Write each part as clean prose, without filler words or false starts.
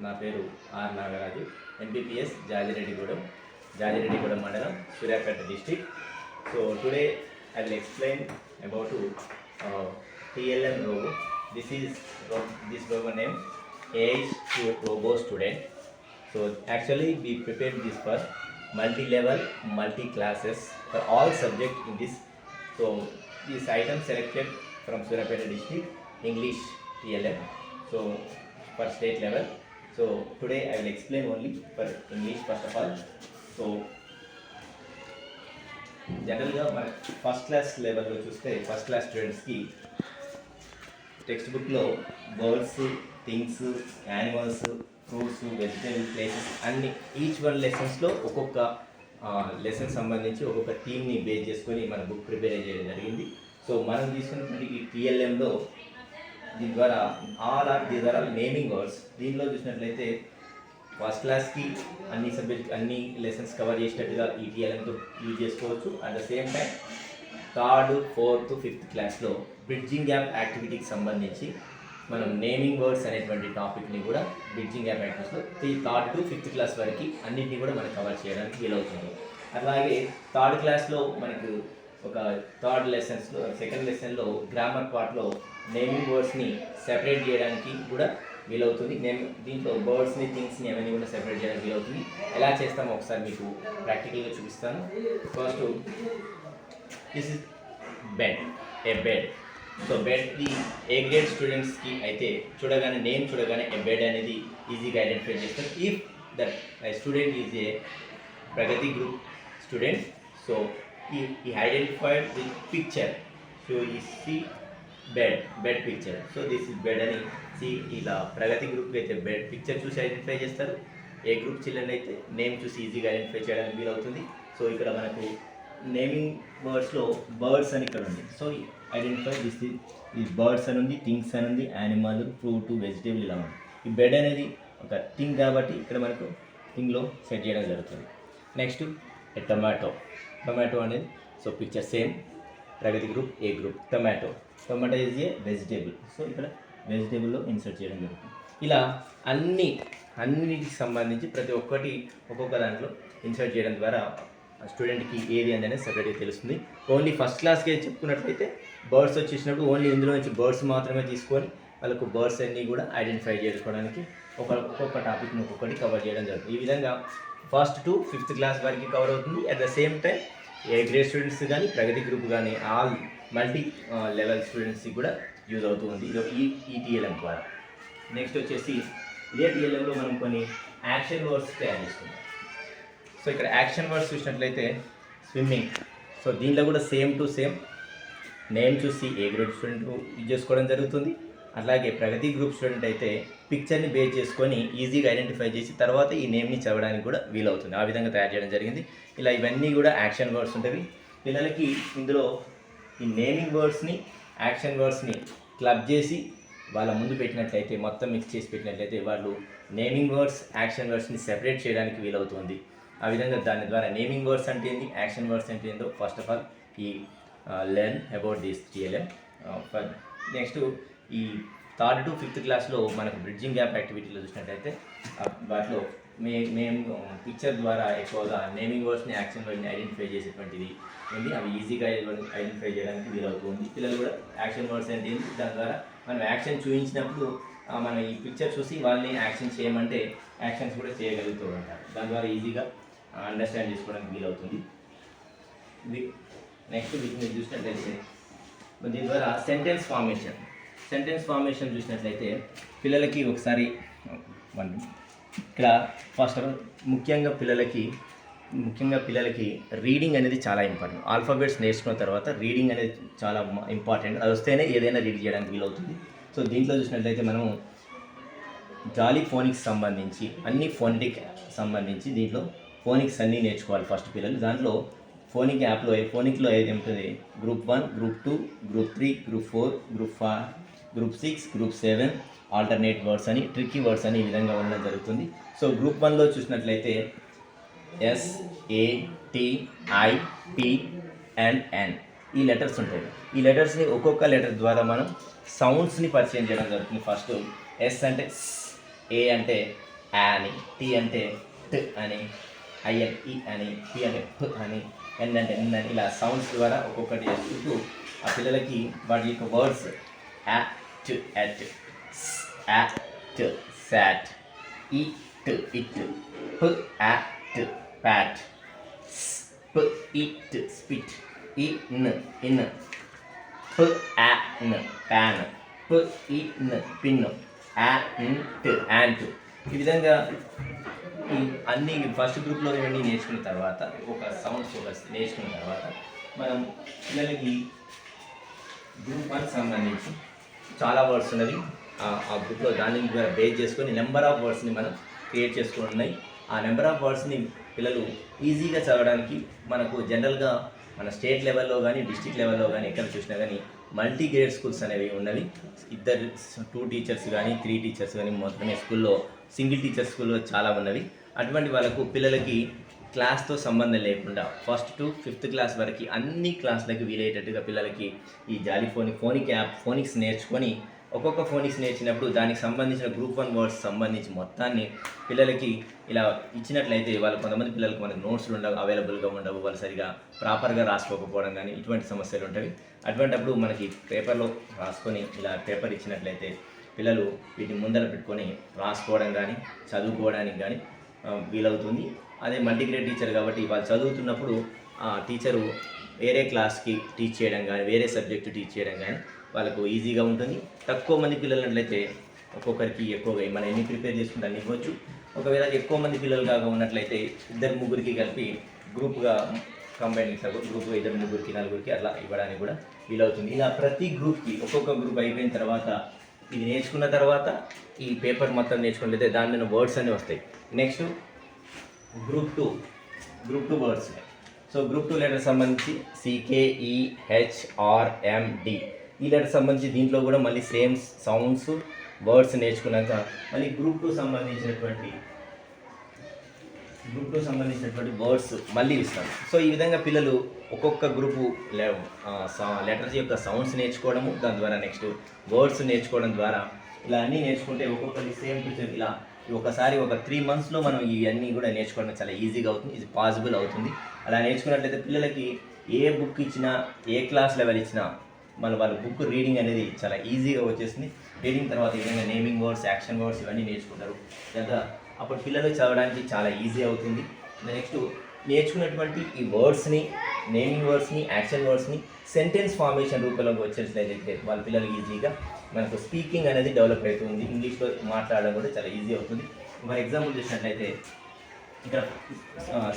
నా పేరు are Nagaraju, MPPS Jajireddigudem మండలం, Suryapet district. So today I will explain about TLM robo. This robo name AI Robo Student. So actually we prepared this for multi-level, multi-classes for all subjects in this. So this item selected from Surapeta district, English TLM. So for state level. So today I will explain only for English first of all. So జనరల్గా మన first class లెవెల్లో చూస్తే first class స్టూడెంట్స్కి text బుక్లో birds, things, animals, fruits, vegetable places అన్ని each one లెసన్స్లో ఒక్కొక్క lesson సంబంధించి ఒక్కొక్క థీమ్ని బేస్ చేసుకొని మన బుక్ ప్రిపేర్ చేయడం జరిగింది. సో మనం తీసుకున్నటువంటి ఈ టీఎల్ఎంలో దీని ద్వారా దీని ద్వారా నేమింగ్ వర్డ్స్. దీనిలో చూసినట్లయితే ఫస్ట్ క్లాస్కి అన్ని సబ్జెక్ట్ అన్ని లెసన్స్ కవర్ చేసినట్టుగా ఈ టీఎల్ఎంతో యూజ్ చేసుకోవచ్చు. At the same time third, fourth, fifth క్లాస్లో బ్రిడ్జింగ్ గ్యాప్ యాక్టివిటీకి సంబంధించి మనం నేమింగ్ వర్డ్స్ అనేటువంటి టాపిక్ని కూడా బ్రిడ్జింగ్ గ్యాప్ యాక్టివిటీస్లో థర్డ్ టు ఫిఫ్త్ క్లాస్ వరకు అన్నింటినీ కూడా మనం కవర్ చేయడానికి వీలవుతుంది. అలాగే థర్డ్ క్లాస్లో మనకు ఒక థర్డ్ లెసన్స్లో సెకండ్ లెసన్లో గ్రామర్ పార్ట్లో నేమింగ్ వర్డ్స్ని సెపరేట్ చేయడానికి కూడా వీలవుతుంది. దీంట్లో బర్డ్స్ని, థింగ్స్ని అవన్నీ కూడా సెపరేట్ చేయడానికి వీలవుతుంది. ఎలా చేస్తామో ఒకసారి మీకు ప్రాక్టికల్గా చూపిస్తాను. First this is a bed. So బెడ్ది ఏ గ్రేడ్ స్టూడెంట్స్కి అయితే నేమ్ చూడగానే ఏ బెడ్ అనేది ఈజీగా ఐడెంటిఫై చేస్తారు. If that student is a Pragati group student, so ఈ ఐడెంటిఫైడ్ విత్ పిక్చర్. సో ఈ see bed picture. So this is bed అని ఇలా ప్రగతి గ్రూప్కి అయితే బెడ్ పిక్చర్ చూసి ఐడెంటిఫై చేస్తారు. ఏ గ్రూప్ చిల్డ్రన్ అయితే నేమ్ చూసి ఈజీగా ఐడెంటిఫై చేయడానికి వీలవుతుంది. సో ఇక్కడ మనకు నేమింగ్ వర్డ్స్లో బర్డ్స్ అని ఇక్కడ ఉంది. సో ఐడెంటిఫై ఈ బర్డ్స్ అని ఉంది, థింగ్స్ అని ఉంది, యానిమల్, ఫ్రూట్, వెజిటేబుల్ ఇలా ఉంది. ఈ బెడ్ అనేది ఒక థింగ్ కాబట్టి ఇక్కడ మనకు థింగ్లో సెట్ చేయడం జరుగుతుంది. నెక్స్ట్ టొమాటో అనేది so picture same Pragati group, a group. Tomato is a vegetable. So ఇక్కడ వెజిటేబుల్లో ఇన్సర్ట్ చేయడం జరుగుతుంది. ఇలా అన్నిటికి సంబంధించి ప్రతి ఒక్కటి ఒక్కొక్క దాంట్లో ఇన్సర్ట్ చేయడం ద్వారా స్టూడెంట్కి ఏది అనేది సెపరేట్గా తెలుస్తుంది. ఓన్లీ ఫస్ట్ క్లాస్కి చెప్పుకున్నట్లయితే బర్డ్స్ వచ్చేసినప్పుడు ఓన్లీ ఇందులో నుంచి బర్డ్స్ మాత్రమే తీసుకొని వాళ్ళకు బర్డ్స్ అన్నీ కూడా ఐడెంటిఫై చేసుకోవడానికి ఒక్కొక్క టాపిక్ని ఒక్కొక్కటి కవర్ చేయడం జరుగుతుంది. ఈ విధంగా ఫస్ట్ టు ఫిఫ్త్ క్లాస్ వరకు కవర్ అవుతుంది. At the same time A grade students కానీ ప్రగతి గ్రూప్ కానీ ఆల్ మల్టీ లెవెల్ స్టూడెంట్స్కి కూడా యూజ్ అవుతుంది ఈ టీఎల్ఎం ద్వారా. నెక్స్ట్ వచ్చేసి ఇదే టీఎల్ఎంలో మనం కొన్ని యాక్షన్ వర్డ్స్ తయారు చేసుకుంటాం. సో ఇక్కడ యాక్షన్ వర్డ్స్ చూసినట్లయితే స్విమ్మింగ్. సో దీంట్లో కూడా సేమ్ టు సేమ్ నేమ్ చూసి ఏ గ్రేడ్ స్టూడెంట్ యూజ్ చేసుకోవడం జరుగుతుంది. అలాగే ప్రగతి గ్రూప్ స్టూడెంట్ అయితే పిక్చర్ని బేస్ చేసుకొని ఈజీగా ఐడెంటిఫై చేసి తర్వాత ఈ నేమ్ని చదవడానికి కూడా వీలవుతుంది. ఆ విధంగా తయారు చేయడం జరిగింది. ఇలా ఇవన్నీ కూడా యాక్షన్ వర్డ్స్ ఉంటాయి. పిల్లలకి ఇందులో ఈ నేమింగ్ వర్డ్స్ని, యాక్షన్ వర్డ్స్ని క్లబ్ చేసి వాళ్ళ ముందు పెట్టినట్లయితే, మొత్తం మిక్స్ చేసి పెట్టినట్లయితే వాళ్ళు నేమింగ్ వర్డ్స్, యాక్షన్ వర్డ్స్ని సెపరేట్ చేయడానికి వీలవుతుంది. ఆ విధంగా దాని ద్వారా నేమింగ్ వర్డ్స్ అంటే ఏంటి, యాక్షన్ వర్డ్స్ అంటే ఏంటో ఫస్ట్ ఆఫ్ ఆల్ ఈ learn about this TLM. Next ఈ థర్డ్ టు ఫిఫ్త్ క్లాస్లో మనకు బ్రిడ్జింగ్ గ్యాప్ యాక్టివిటీలో చూసినట్లయితే వాటిలో మేము పిక్చర్ ద్వారా ఎక్కువగా నేమింగ్ వర్డ్స్ని, యాక్షన్ వర్డ్ని ఐడెంటిఫై చేసేటువంటిది ఉంది. అవి ఈజీగా ఐడెంటిఫై చేయడానికి వీలవుతుంది. పిల్లలు కూడా యాక్షన్ వర్డ్స్ అంటే ఏంటి, దాని ద్వారా మనం యాక్షన్ చూపించినప్పుడు మనం ఈ పిక్చర్ చూసి వాళ్ళని యాక్షన్ చేయమంటే యాక్షన్స్ కూడా చేయగలుగుతూ ఉంటారు. దాని ద్వారా ఈజీగా అండర్స్టాండ్ చేసుకోవడానికి వీలవుతుంది. నెక్స్ట్ వీటిని చూసినట్లయితే దీని ద్వారా సెంటెన్స్ ఫార్మేషన్ చూసినట్లయితే పిల్లలకి ఒకసారి ఇక్కడ ఫస్ట్ ఆఫ్ ఆల్ ముఖ్యంగా పిల్లలకి రీడింగ్ అనేది చాలా ఇంపార్టెంట్. ఆల్ఫాబెట్స్ నేర్చుకున్న తర్వాత రీడింగ్ అనేది చాలా ఇంపార్టెంట్. అది వస్తేనే ఏదైనా రీడ్ చేయడానికి వీలవుతుంది. సో దీంట్లో చూసినట్లయితే మనము జాలీ ఫోనిక్స్ సంబంధించి అన్ని సంబంధించి దీంట్లో ఫోనిక్స్ అన్నీ నేర్చుకోవాలి ఫస్ట్ పిల్లలు. దాంట్లో ఫోనిక్లో ఏది ఉంటుంది, group 1, group 2, group 3, group 4, group 5, group 6, group 7 alternate words అని, ట్రిక్కీ వర్డ్స్ అని ఈ విధంగా ఉండడం జరుగుతుంది. సో గ్రూప్ 1లో చూసినట్లయితే SATIPN ఈ లెటర్స్ ఉంటాయి. ఈ లెటర్స్ని ఒక్కొక్క లెటర్ ద్వారా మనం సౌండ్స్ని పరిచయం చేయడం జరుగుతుంది. ఫస్ట్ ఎస్ అంటే స్, ఏ అంటే ఆ అని, టీ అంటే ట్ అని, ఐ అంటే ఈ అని, పి అంటే ప్ అని, ఎన్ అంటే ఎన్ అని, ఇలా సౌండ్స్ ద్వారా ఒక్కొక్కటి చేసుకుంటూ ఆ పిల్లలకి వాటి యొక్క words at at, at sat, it it, p at pat, p it spit, in in, p an pan, p in pin, ant. ఈ విధంగా ఈ అన్ని ఫస్ట్ గ్రూప్లో ఇవన్నీ నేర్చుకున్న తర్వాత ఒక సౌండ్స్ నేర్చుకున్న తర్వాత మనం పిల్లలకి గ్రూప్ 1 సంబంధించి చాలా వర్డ్స్ ఉన్నవి ఆ గ్రూప్లో దాన్ని బేస్ చేసుకొని నెంబర్ ఆఫ్ వర్డ్స్ని మనం క్రియేట్ చేసుకుని ఉన్నాయి. ఆ నెంబర్ ఆఫ్ వర్డ్స్ని పిల్లలు ఈజీగా చదవడానికి మనకు జనరల్గా మన స్టేట్ లెవెల్లో కానీ డిస్ట్రిక్ట్ లెవెల్లో కానీ ఎక్కడ చూసినా కానీ మల్టీ గ్రేడ్ స్కూల్స్ అనేవి ఉన్నవి. 2 టీచర్స్ కానీ 3 టీచర్స్ కానీ మొత్తమే స్కూల్లో సింగిల్ టీచర్ స్కూల్లో చాలా ఉన్నవి. అటువంటి వాళ్ళకు పిల్లలకి క్లాస్తో సంబంధం లేకుండా 1st to 5th క్లాస్ వరకు అన్ని క్లాసులకి వీలయ్యేటట్టుగా పిల్లలకి ఈ ఫోనిక్స్ నేర్చుకొని ఒక్కొక్క ఫోనిక్స్ నేర్చినప్పుడు దానికి సంబంధించిన గ్రూప్ 1 వర్డ్స్ సంబంధించి మొత్తాన్ని పిల్లలకి ఇలా ఇచ్చినట్లయితే వాళ్ళు కొంతమంది పిల్లలకు మనకు నోట్స్ అవైలబుల్గా ఉండవు, వాళ్ళు సరిగా ప్రాపర్గా రాసుకోకపోవడం కానీ ఇటువంటి సమస్యలు ఉంటాయి. అటువంటిప్పుడు మనకి పేపర్లో రాసుకొని ఇలా పేపర్ ఇచ్చినట్లయితే పిల్లలు వీటిని ముందర పెట్టుకొని రాసుకోవడం కానీ చదువుకోవడానికి కానీ వీలవుతుంది. అదే మల్టీగ్రేడ్ టీచర్ కాబట్టి వాళ్ళు చదువుతున్నప్పుడు ఆ టీచరు వేరే క్లాస్కి టీచ్ చేయడం కానీ వేరే సబ్జెక్టు టీచ్ చేయడం కానీ వాళ్ళకు ఈజీగా ఉంటుంది. తక్కువ మంది పిల్లలు ఉన్నట్లయితే ఒక్కొక్కరికి ఎక్కువగా మనం ఎన్ని ప్రిపేర్ చేసుకుంటే అన్ని ఇవ్వచ్చు. ఒకవేళ ఎక్కువ మంది పిల్లలు కాగా ఉన్నట్లయితే 2-3 కలిపి గ్రూప్గా కంబైన్ గ్రూప్గా 2-3 4 అట్లా ఇవ్వడానికి కూడా వీలవుతుంది. ఇలా ప్రతి గ్రూప్కి ఒక్కొక్క గ్రూప్ అయిపోయిన తర్వాత ఇది నేర్చుకున్న తర్వాత ఈ పేపర్ మొత్తం నేర్చుకున్నట్లయితే దాని మీద వర్డ్స్ అన్నీ వస్తాయి. Next group 2 words. So group 2 letter సంబంధించి CKEHRMD ఈ లెటర్ సంబంధించి దీంట్లో కూడా మళ్ళీ సేమ్ సౌండ్స్ వర్డ్స్ నేర్చుకున్నాక మళ్ళీ గ్రూప్ 2 సంబంధించినటువంటి వర్డ్స్ మళ్ళీ ఇస్తాం. సో ఈ విధంగా పిల్లలు ఒక్కొక్క గ్రూపు లెటర్స్ యొక్క సౌండ్స్ నేర్చుకోవడము, దాని ద్వారా నెక్స్ట్ వర్డ్స్ నేర్చుకోవడం ద్వారా ఇలా అన్నీ నేర్చుకుంటే ఒక్కొక్కరి సేమ్ టీచర్ ఇలా ఒకసారి ఒక 3 monthsలో మనం ఇవన్నీ కూడా నేర్చుకోవడం చాలా ఈజీగా అవుతుంది, ఇది పాసిబుల్ అవుతుంది. అలా నేర్చుకున్నట్లయితే పిల్లలకి ఏ బుక్ ఇచ్చినా ఏ క్లాస్ లెవెల్ ఇచ్చినా వాళ్ళ బుక్ రీడింగ్ అనేది చాలా ఈజీగా వచ్చేస్తుంది. రీడింగ్ తర్వాత ఈ విధంగా నేమింగ్ వర్డ్స్, యాక్షన్ వర్డ్స్ ఇవన్నీ నేర్చుకుంటారు. లేదా అప్పుడు పిల్లలు చదవడానికి చాలా ఈజీ అవుతుంది. నెక్స్ట్ నేర్చుకున్నటువంటి ఈ వర్డ్స్ని, నేమింగ్ వర్డ్స్ని, యాక్షన్ వర్డ్స్ని సెంటెన్స్ ఫార్మేషన్ రూపంలోకి వచ్చేసినట్లయితే వాళ్ళ పిల్లలు ఈజీగా మనకు స్పీకింగ్ అనేది డెవలప్ అవుతుంది, ఇంగ్లీష్లో మాట్లాడడం కూడా చాలా ఈజీ అవుతుంది. ఫర్ ఎగ్జాంపుల్ చూసినట్లయితే ఇక్కడ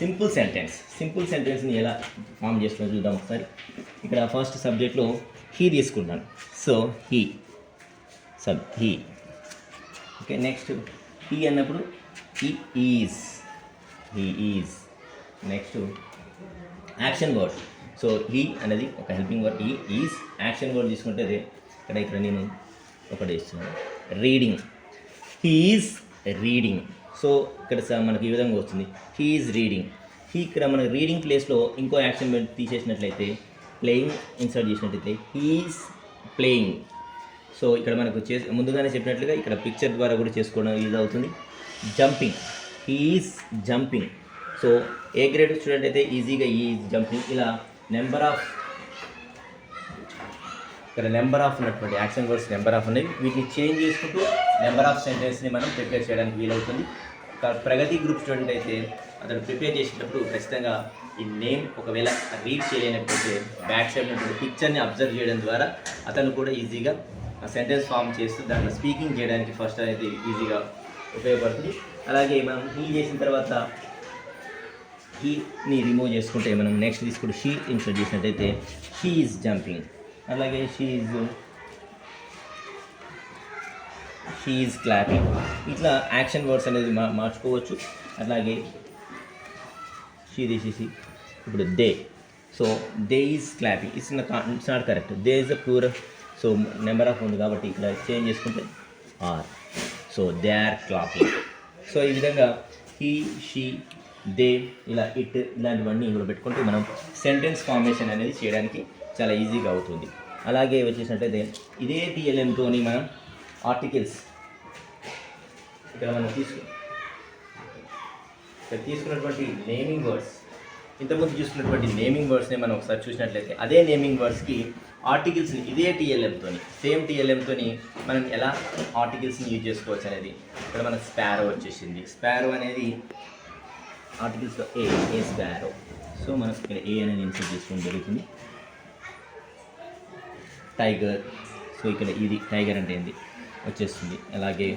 సింపుల్ సెంటెన్స్ని ఎలా ఫామ్ చేస్తుందో చూద్దాం ఒకసారి. ఇక్కడ ఫస్ట్ సబ్జెక్ట్లో హీ తీసుకుంటాను. So he okay. Next he అన్నప్పుడు he is. Next action word. So he అనేది ఒక helping word, he is. Action word తీసుకుంటే ఇక్కడ నేను ఒకటి ఇస్తున్నాను, reading. He is reading. So ఇక్కడ మనకి ఈ విధంగా వస్తుంది, హీ ఈజ్ రీడింగ్. ఇక్కడ మనకి రీడింగ్ ప్లేస్లో ఇంకో యాక్షన్ వర్డ్ తీసేసినట్లయితే, ప్లేయింగ్ ఇన్సర్ట్ చేసినట్లయితే హీ ఈజ్ ప్లేయింగ్. సో ఇక్కడ మనకు ముందుగానే చెప్పినట్లుగా ఇక్కడ పిక్చర్ ద్వారా కూడా చేసుకోవడం ఈజీ అవుతుంది. Jumping, he is jumping. So A grade student అయితే ఈజీగా ఈ ఈజ్ జంపింగ్. ఇలా నెంబర్ ఆఫ్ ఉన్నటువంటి యాక్షన్ వర్డ్స్ నెంబర్ ఆఫ్ ఉన్నాయి. వీటిని చేంజ్ చేసుకుంటూ నెంబర్ ఆఫ్ సెంటెన్స్ని మనం ప్రిపేర్ చేయడానికి వీలవుతుంది. ప్రగతి గ్రూప్ స్టూడెంట్ అయితే అతను ప్రిపేర్ చేసేటప్పుడు ఖచ్చితంగా ఈ నేమ్ ఒకవేళ రీడ్ చేయలేనట్లయితే బ్యాక్ సైడ్ ఉన్నటువంటి పిక్చర్ని అబ్జర్వ్ చేయడం ద్వారా అతను కూడా ఈజీగా సెంటెన్స్ ఫామ్ చేస్తూ దాంట్లో స్పీకింగ్ చేయడానికి ఫస్ట్ అనేది ఈజీగా ఉపయోగపడుతుంది. అలాగే మనం హీ చేసిన తర్వాత హీని రిమూవ్ చేసుకుంటే మనం నెక్స్ట్ తీసుకుంటే షీ ఇన్సర్ట్ చేసినట్టయితే షీ ఈజ్ జంపింగ్. అలాగే షీ ఈజ్ క్లాపింగ్. ఇట్లా యాక్షన్ వర్డ్స్ అనేది మార్చుకోవచ్చు. అలాగే షీ తీసేసి ఇప్పుడు they. So they is clapping. It's not correct. They is a plural. So number of ఉంది కాబట్టి ఇక్కడ చేంజ్ చేసుకుంటే are. So they are clapping. So ఈ విధంగా హీ, షీ, దే, ఇలా ఇట్ ఇలాంటివన్నీ కూడా పెట్టుకుంటే మనం సెంటెన్స్ ఫార్మేషన్ అనేది చేయడానికి చాలా ఈజీగా అవుతుంది. అలాగే వచ్చేసినట్టయితే ఇదే టీఎల్ఎంతోని మనం ఆర్టికల్స్ ఇక్కడ మనం ఇక్కడ తీసుకున్నటువంటి నేమింగ్ వర్డ్స్, ఇంతకుముందు చూసుకున్నటువంటి నేమింగ్ వర్డ్స్ని మనం ఒకసారి చూసినట్లయితే అదే నేమింగ్ వర్డ్స్కి ఆర్టికల్స్ని ఇదే టీఎల్ఎంతోని సేమ్ టీఎల్ఎంతోని మనం ఎలా ఆర్టికల్స్ని యూజ్ చేసుకోవచ్చు అనేది ఇక్కడ మనకు స్పారో వచ్చేసింది. స్పారో అనేది ఆర్టికల్స్లో ఏ స్పారో. సో మనకు ఇక్కడ ఏ అనేది ఇన్సర్ట్ చేసుకోవడం జరుగుతుంది. టైగర్, సో ఇక్కడ ఇది టైగర్ అంటే ఏంది వచ్చేస్తుంది. అలాగే